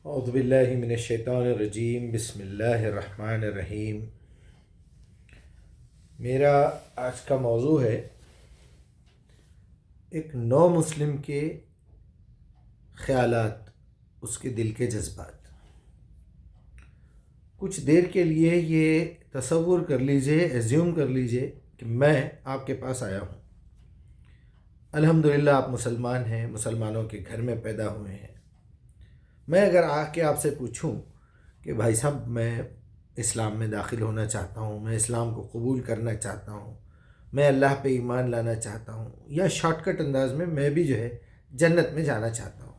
اعوذ باللہ من الشیطان الرجیم، بسم اللہ الرحمن الرحیم۔ میرا آج کا موضوع ہے ایک نو مسلم کے خیالات، اس کے دل کے جذبات۔ کچھ دیر کے لیے یہ تصور کر لیجئے، ایزیوم کر لیجئے کہ میں آپ کے پاس آیا ہوں۔ الحمدللہ آپ مسلمان ہیں، مسلمانوں کے گھر میں پیدا ہوئے ہیں۔ میں اگر آ کے آپ سے پوچھوں کہ بھائی صاحب میں اسلام میں داخل ہونا چاہتا ہوں، میں اسلام کو قبول کرنا چاہتا ہوں، میں اللہ پہ ایمان لانا چاہتا ہوں، یا شارٹ کٹ انداز میں بھی جو ہے جنت میں جانا چاہتا ہوں،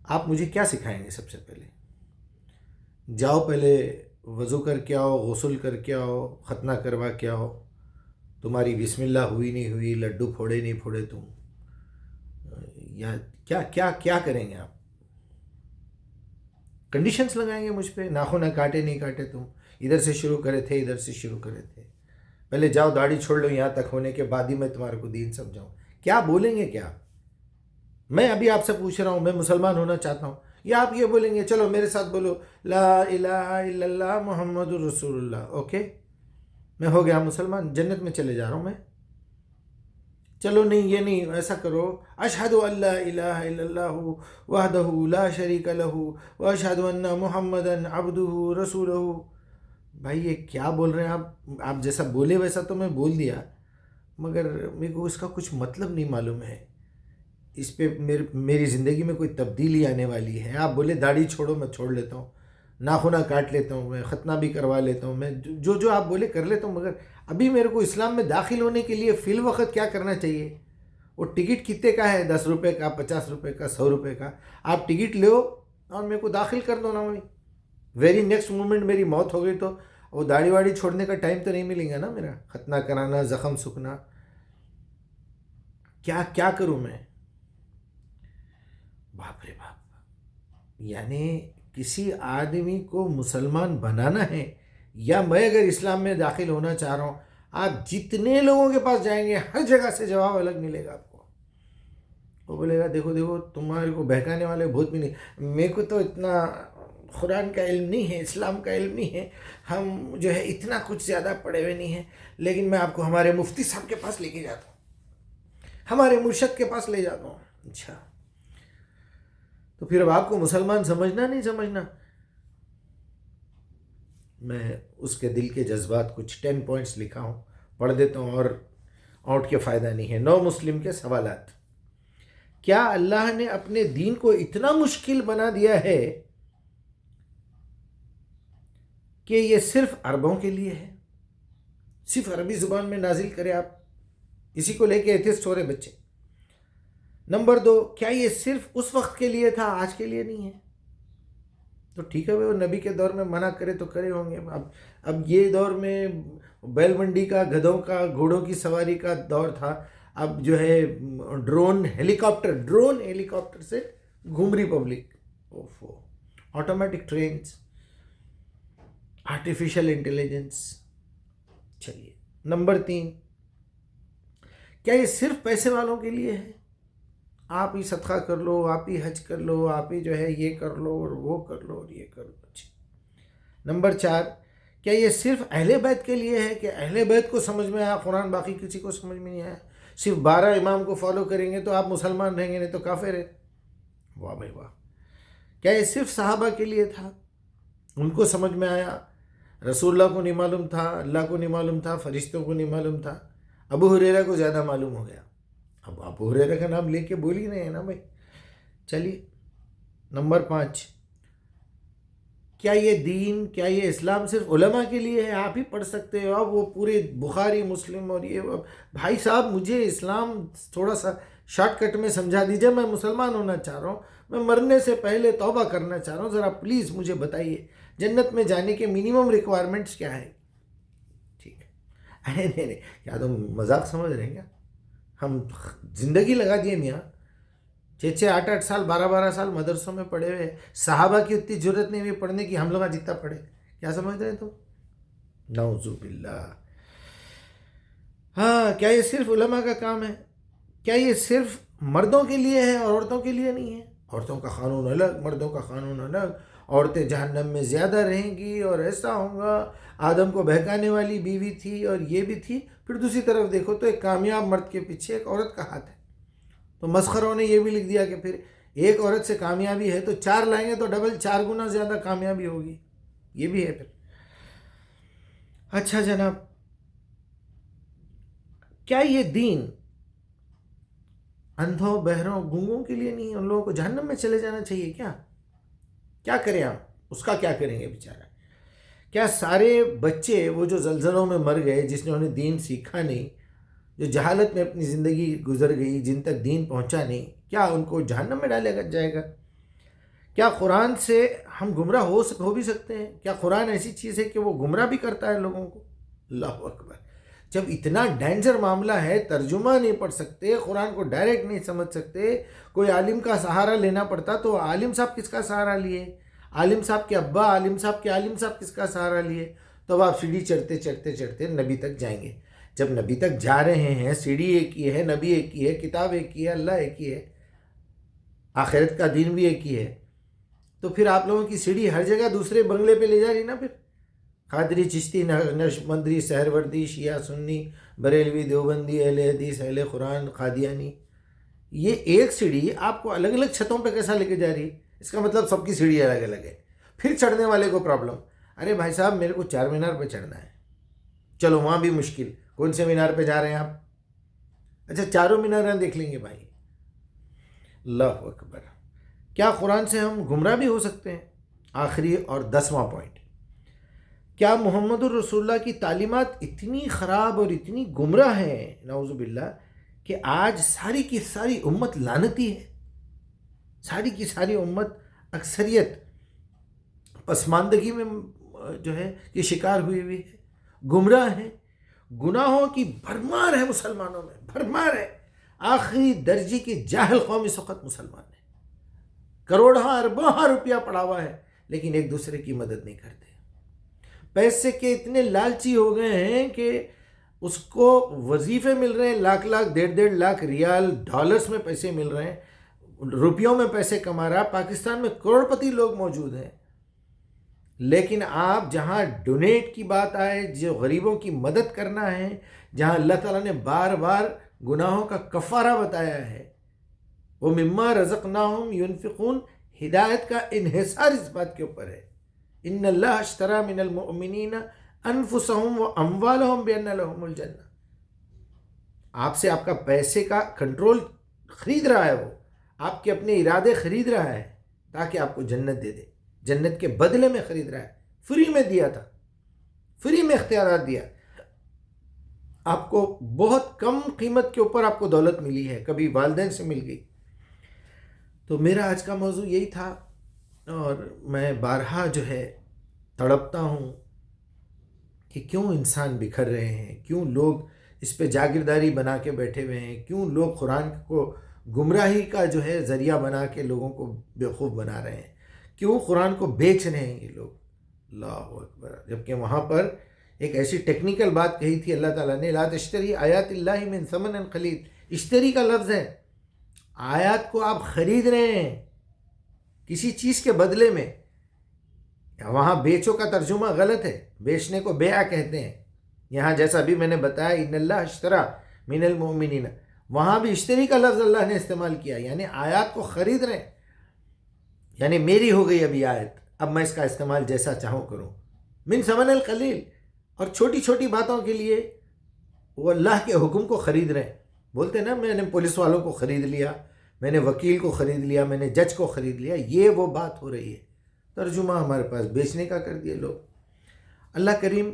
آپ مجھے کیا سکھائیں گے؟ سب سے پہلے جاؤ، پہلے وضو کر کے آؤ، غسل کر کے آؤ، ختنہ کروا کے آؤ، تمہاری بسم اللہ ہوئی نہیں ہوئی، لڈو پھوڑے نہیں پھوڑے تم، یا کیا کیا کیا کریں گے آپ؟ کنڈیشنز لگائیں گے مجھ پہ؟ ناخن کاٹے نہیں کاٹے تم، ادھر سے شروع کرے تھے، ادھر سے شروع کرے تھے، پہلے جاؤ داڑھی چھوڑ لو یہاں تک ہونے کے بعد ہی میں تمہارے کو دین سمجھاؤں؟ کیا بولیں گے؟ کیا میں ابھی آپ سے پوچھ رہا ہوں میں مسلمان ہونا چاہتا ہوں، یا آپ یہ بولیں گے چلو میرے ساتھ بولو لا الہ الا اللہ محمد الرسول اللہ، اوکے میں ہو گیا مسلمان، جنت میں چلے جا رہا ہوں میں؟ چلو نہیں، یہ نہیں، ایسا کرو اشہد ان لا الہ الا اللہ وحدہ لا شریک لہ واشہد ان محمدا عبدہ رسولہ۔ بھائی یہ کیا بول رہے ہیں آپ جیسا بولے ویسا تو میں بول دیا، مگر میرے کو اس کا کچھ مطلب نہیں معلوم ہے، اس پہ میری زندگی میں کوئی تبدیلی آنے والی ہے؟ آپ بولے داڑھی چھوڑو، میں چھوڑ لیتا ہوں، ناخنہ کاٹ لیتا ہوں، میں ختنہ بھی کروا لیتا ہوں، میں جو آپ بولے کر لیتا ہوں، مگر ابھی میرے کو اسلام میں داخل ہونے کے لیے فی الوقت کیا کرنا چاہیے؟ وہ ٹکٹ کتنے کا ہے؟ 10 روپے کا، 50 روپے کا، 100 روپے کا؟ آپ ٹکٹ لو اور میرے کو داخل کر دو نا بھائی۔ ویری نیکسٹ مومنٹ میری موت ہو گئی تو وہ داڑھی واڑی چھوڑنے کا ٹائم تو نہیں ملے گا نا میرا، ختنہ کرانا، زخم سکنا، کیا کروں میں؟ باپ رے باپ! یعنی کسی آدمی کو مسلمان بنانا ہے، یا میں اگر اسلام میں داخل ہونا چاہ رہا ہوں، آپ جتنے لوگوں کے پاس جائیں گے ہر جگہ سے جواب الگ ملے گا آپ کو۔ وہ بولے گا دیکھو تمہارے کو بہکانے والے بہت ملے، میرے کو تو اتنا قرآن کا علم نہیں ہے، اسلام کا علم نہیں ہے، ہم جو ہے اتنا کچھ زیادہ پڑھے ہوئے نہیں ہیں، لیکن میں آپ کو ہمارے مفتی صاحب کے پاس لے کے جاتا ہوں، ہمارے مرشد کے پاس لے جاتا ہوں۔ اچھا تو پھر اب آپ کو مسلمان سمجھنا نہیں سمجھنا؟ میں اس کے دل کے جذبات کچھ 10 پوائنٹس لکھا ہوں، پڑھ دیتا ہوں، اور آؤٹ کے فائدہ نہیں ہے۔ نو مسلم کے سوالات۔ کیا اللہ نے اپنے دین کو اتنا مشکل بنا دیا ہے کہ یہ صرف عربوں کے لیے ہے؟ صرف عربی زبان میں نازل کرے آپ؟ اسی کو لے کے ایتھسٹ ہو رہے بچے۔ نمبر 2، کیا یہ صرف اس وقت کے لیے تھا، آج کے لیے نہیں ہے؟ تو ٹھیک ہے وہ نبی کے دور میں منع کرے تو کرے ہوں گے، اب یہ دور میں بیل منڈی کا، گدھوں کا، گھوڑوں کی سواری کا دور تھا، اب جو ہے ڈرون ہیلی کاپٹر سے گھوم رہی public, automatic trains, artificial intelligence. چلیے نمبر 3، کیا یہ صرف پیسے والوں کے لیے ہے؟ آپ ہی صدقہ کر لو، آپ ہی حج کر لو، آپ ہی جو ہے یہ کر لو اور وہ کر لو اور یہ کر لو۔ اچھا نمبر 4، کیا یہ صرف اہل بیت کے لیے ہے کہ اہل بیت کو سمجھ میں آیا قرآن، باقی کسی کو سمجھ میں نہیں آیا؟ صرف 12 امام کو فالو کریں گے تو آپ مسلمان رہیں گے، نہیں تو کافر ہے؟ واہ بھائی واہ! کیا یہ صرف صحابہ کے لیے تھا؟ ان کو سمجھ میں آیا؟ رسول اللہ کو نہیں معلوم تھا، اللہ کو نہیں معلوم تھا، فرشتوں کو نہیں معلوم تھا، ابو ہریرہ کو زیادہ معلوم ہو گیا۔ اب ابو ہریرہ کا نام لے کے بول ہی نہیں ہے نا بھائی۔ چلیے نمبر 5، کیا یہ دین، کیا یہ اسلام صرف علماء کے لیے ہے؟ آپ ہی پڑھ سکتے ہو، اب وہ پورے بخاری مسلم اور یہ بھائی صاحب مجھے اسلام تھوڑا سا شارٹ کٹ میں سمجھا دیجئے، میں مسلمان ہونا چاہ رہا ہوں، میں مرنے سے پہلے توبہ کرنا چاہ رہا ہوں، ذرا پلیز مجھے بتائیے جنت میں جانے کے منیمم ریکوائرمنٹس کیا ہے؟ ٹھیک ہے، ارے نہیں، کیا تم مذاق سمجھ رہے ہیں کیا؟ ہم زندگی لگا دیے میاں، 6 8 سال، 12 سال مدرسوں میں پڑھے ہوئے، صحابہ کی اتنی ضرورت نہیں ہوئی پڑھنے کی، ہم لوگ جتنا پڑھے، کیا سمجھ رہے ہیں تم؟ نعوذ باللہ۔ ہاں، کیا یہ صرف علماء کا کام ہے؟ کیا یہ صرف مردوں کے لیے ہے اور عورتوں کے لیے نہیں ہے؟ عورتوں کا قانون الگ، مردوں کا قانون الگ، عورتیں جہنم میں زیادہ رہیں گی اور ایسا ہوگا، آدم کو بہکانے والی بیوی تھی اور یہ بھی تھی۔ پھر دوسری طرف دیکھو تو ایک کامیاب مرد کے پیچھے ایک عورت کا ہاتھ ہے۔ تو مسخروں نے یہ بھی لکھ دیا کہ پھر ایک عورت سے کامیابی ہے تو 4 لائیں گے تو ڈبل 4 گنا زیادہ کامیابی ہوگی، یہ بھی ہے پھر۔ اچھا جناب، کیا یہ دین اندھوں، بہروں، گونگوں کے لیے نہیں؟ ان لوگوں کو جہنم میں چلے جانا چاہیے کیا؟ کیا کریں ہم؟ اس کا کیا کریں گے بیچارہ؟ کیا سارے بچے وہ جو زلزلوں میں مر گئے، جس نے انہیں دین سیکھا نہیں، جو جہالت میں اپنی زندگی گزر گئی، جن تک دین پہنچا نہیں، کیا ان کو جہنم میں ڈالے جائے گا؟ کیا قرآن سے ہم گمراہ ہو بھی سکتے ہیں؟ کیا قرآن ایسی چیز ہے کہ وہ گمراہ بھی کرتا ہے لوگوں کو؟ اللہ اکبر! جب اتنا ڈینجر معاملہ ہے، ترجمہ نہیں پڑھ سکتے، قرآن کو ڈائریکٹ نہیں سمجھ سکتے، کوئی عالم کا سہارا لینا پڑتا، تو عالم صاحب کس کا سہارا لیے؟ عالم صاحب کے ابا، عالم صاحب کے عالم صاحب کس کا سہارا لیے؟ تو آپ سیڑھی چڑھتے چڑھتے چڑھتے نبی تک جائیں گے۔ جب نبی تک جا رہے ہیں، سیڑھی ایک ہی ہے، نبی ایک ہی ہے، کتاب ایک ہی ہے، اللہ ایک ہی ہے، آخرت کا دین بھی ایک ہی ہے، تو پھر آپ لوگوں کی سیڑھی ہر جگہ دوسرے بنگلے پہ لے جا رہی نا؟ پھر قادری، چشتی، نقشبندی، سہروردی، شیعہ، سنی، بریلوی، دیوبندی، اہل حدیث، اہل قرآن، قادیانی، یہ ایک سیڑھی آپ کو الگ الگ چھتوں پہ کیسا لے کے جا رہی ہے؟ اس کا مطلب سب کی سیڑھی الگ الگ ہے۔ پھر چڑھنے والے کو پرابلم، ارے بھائی صاحب میرے کو 4 مینار پہ چڑھنا ہے، چلو وہاں بھی مشکل، کون سے مینار پہ جا رہے ہیں آپ؟ اچھا 4 مینار دیکھ لیں گے بھائی۔ اللہ اکبر! کیا قرآن سے ہم گمراہ بھی ہو سکتے ہیں؟ آخری اور 10واں پوائنٹ، کیا محمد الرسول اللہ کی تعلیمات اتنی خراب اور اتنی گمراہ ہیں، نعوذ باللہ، کہ آج ساری کی ساری امت لعنتی ہے، ساری کی ساری امت، اکثریت پسماندگی میں جو ہے یہ شکار ہوئی ہوئی ہے، گمراہ ہیں، گناہوں کی بھرمار ہے، مسلمانوں میں بھرمار ہے، آخری درجے کی جاہل قوم اس وقت مسلمان ہے، کروڑوں اربوں روپیہ پڑا ہوا ہے، لیکن ایک دوسرے کی مدد نہیں کرتے، پیسے کے اتنے لالچی ہو گئے ہیں کہ اس کو وظیفے مل رہے ہیں، لاکھ لاکھ، 1.5 لاکھ ریال، ڈالرز میں پیسے مل رہے ہیں، روپیوں میں پیسے کما رہا۔ پاکستان میں کروڑپتی لوگ موجود ہیں، لیکن آپ جہاں ڈونیٹ کی بات آئے، جو غریبوں کی مدد کرنا ہے، جہاں اللہ تعالیٰ نے بار بار گناہوں کا کفارہ بتایا ہے، وہ مما رزقناہم ينفقون، ہدایت کا انحصار اس بات کے اوپر ہے، ان اللہ اشتری من المؤمنین انفسهم واموالهم بان لهم الجنہ، آپ سے آپ کا پیسے کا کنٹرول خرید رہا ہے، وہ آپ کے اپنے ارادے خرید رہا ہے تاکہ آپ کو جنت دے دے، جنت کے بدلے میں خرید رہا ہے، فری میں دیا تھا، فری میں اختیارات دیا، آپ کو بہت کم قیمت کے اوپر آپ کو دولت ملی ہے، کبھی والدین سے مل گئی۔ تو میرا آج کا موضوع یہی تھا، اور میں بارہا جو ہے تڑپتا ہوں کہ کیوں انسان بکھر رہے ہیں، کیوں لوگ اس پہ جاگیرداری بنا کے بیٹھے ہوئے ہیں، کیوں لوگ قرآن کو گمراہی کا جو ہے ذریعہ بنا کے لوگوں کو بیوقوف بنا رہے ہیں، کیوں قرآن کو بیچ رہے ہیں یہ لوگ۔ اللہ اکبر! جبکہ وہاں پر ایک ایسی ٹیکنیکل بات کہی تھی اللہ تعالیٰ نے، لا تشتری آیات اللہ من ثمن قلیل، اشتری کا لفظ ہے، آیات کو آپ خرید رہے ہیں کسی چیز کے بدلے میں، وہاں بیچو کا ترجمہ غلط ہے، بیچنے کو بیع کہتے ہیں، یہاں جیسا بھی میں نے بتایا ان اللہ اشترا من المؤمنین، وہاں بھی اشتری کا لفظ اللہ نے استعمال کیا، یعنی آیات کو خرید رہے ہیں، یعنی میری ہو گئی ابھی آیت، اب میں اس کا استعمال جیسا چاہوں کروں، من ثمن القلیل، اور چھوٹی چھوٹی باتوں کے لیے وہ اللہ کے حکم کو خرید رہے ہیں، بولتے ہیں نا میں نے پولیس والوں کو خرید لیا، میں نے وکیل کو خرید لیا، میں نے جج کو خرید لیا، یہ وہ بات ہو رہی ہے، ترجمہ ہمارے پاس بیچنے کا کر دیے لوگ۔ اللہ کریم،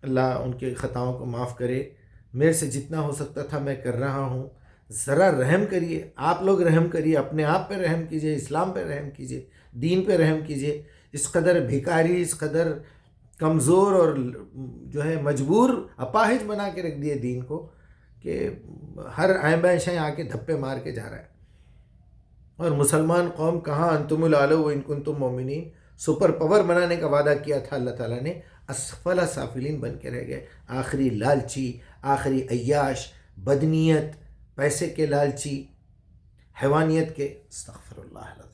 اللہ ان کے خطاؤں کو معاف کرے، میرے سے جتنا ہو سکتا تھا میں کر رہا ہوں، ذرا رحم کریے، آپ لوگ رحم کریے، اپنے آپ پہ رحم کیجئے، اسلام پہ رحم کیجئے، دین پہ رحم کیجئے، اس قدر بھکاری، اس قدر کمزور اور جو ہے مجبور اپاہج بنا کے رکھ دیے دین کو کہ ہر آئیں بائیں شائیں آ کے دھپے مار کے جا رہا ہے، اور مسلمان قوم کہاں، انتم العلو ان کنتم مومنین، سپر پاور بنانے کا وعدہ کیا تھا اللہ تعالیٰ نے، اسفل سافلین بن کے رہ گئے، آخری لالچی، آخری عیاش، بدنیت، پیسے کے لالچی، حیوانیت کے، استغفر اللہ العظیم۔